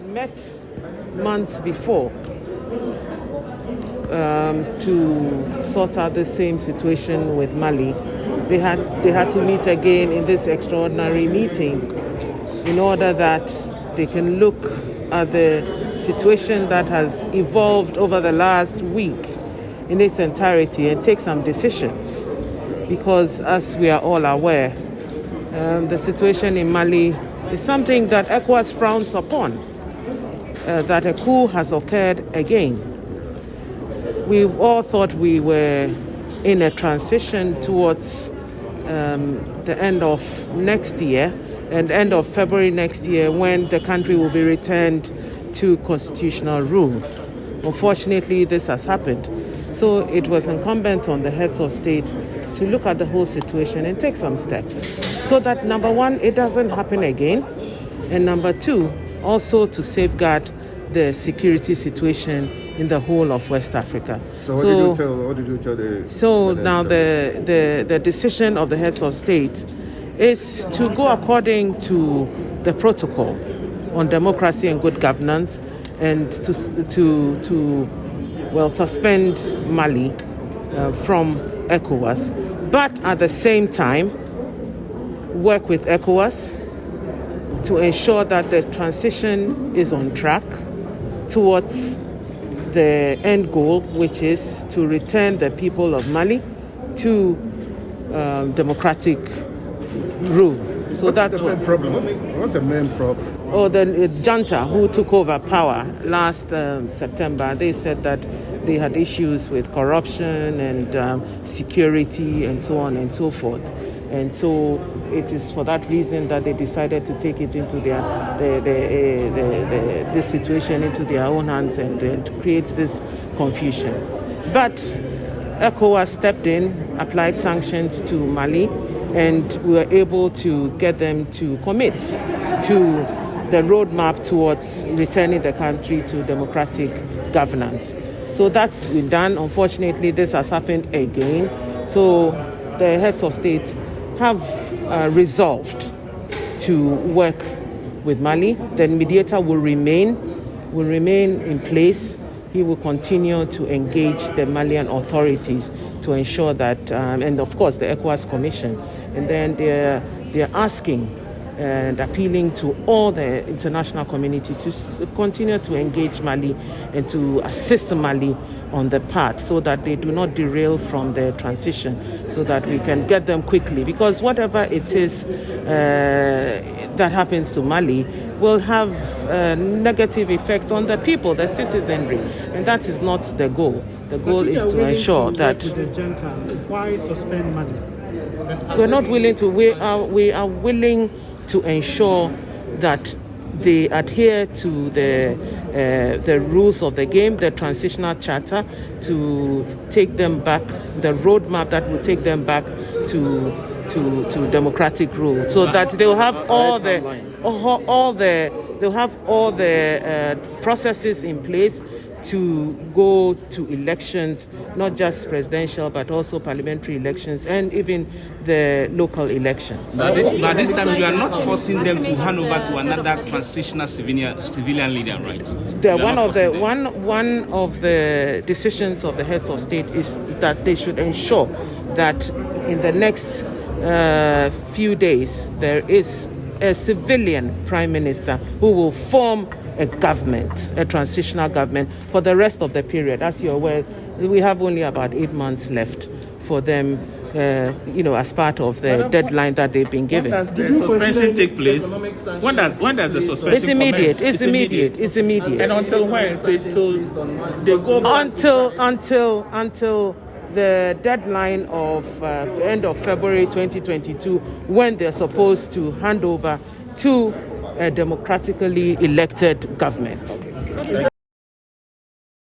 Met months before to sort out the same situation with Mali. They had to meet again in this extraordinary meeting in order that they can look at the situation that has evolved over the last week in its entirety and take some decisions. Because as we are all aware, the situation in Mali is something that ECOWAS frowns upon. That a coup has occurred again. We all thought we were in a transition towards the end of next year and end of February next year when the country will be returned to constitutional rule. Unfortunately, this has happened. So it was incumbent on the heads of state to look at the whole situation and take some steps so that, number one, it doesn't happen again, and number two, also to safeguard the security situation in the whole of West Africa. So what did you tell the... So now the decision of the heads of state is to go according to the protocol on democracy and good governance and to suspend Mali from ECOWAS, but at the same time work with ECOWAS to ensure that the transition is on track towards the end goal, which is to return the people of Mali to democratic rule. So What's the main problem? What's the main problem? Oh, the junta who took over power last September, they said that they had issues with corruption and security and so on and so forth. And so it is for that reason that they decided to take it into this situation into their own hands and to create this confusion. But ECOWAS stepped in, applied sanctions to Mali, and we were able to get them to commit to the roadmap towards returning the country to democratic governance. So that's been done. Unfortunately, this has happened again. So the heads of state have resolved to work with Mali. The mediator will remain in place. He will continue to engage the Malian authorities to ensure that, and of course the ECOWAS Commission, and then they're asking and appealing to all the international community to continue to engage Mali and to assist Mali on the path so that they do not derail from the transition, so that we can get them quickly. Because whatever it is that happens to Mali will have negative effects on the people, the citizenry, and that is not the goal. The goal is to ensure that... Why suspend Mali? We're not willing to. We are willing to ensure that they adhere to the rules of the game, the transitional charter, to take them back, the roadmap that will take them back to democratic rule, so that they'll have all the processes in place to go to elections, not just presidential, but also parliamentary elections and even the local elections. But this time you are not forcing them to hand over to another transitional civilian leader, right? One of the decisions of the heads of state is that they should ensure that in the next few days there is a civilian prime minister who will form a government, a transitional government, for the rest of the period. As you're aware, we have only about 8 months left for them, as part of the deadline that they've been given. When does the suspension take place? When does the suspension It's immediate. commence? It's immediate. And until when? Till they go back? Until the deadline of end of February 2022, when they're supposed to hand over to a democratically elected government.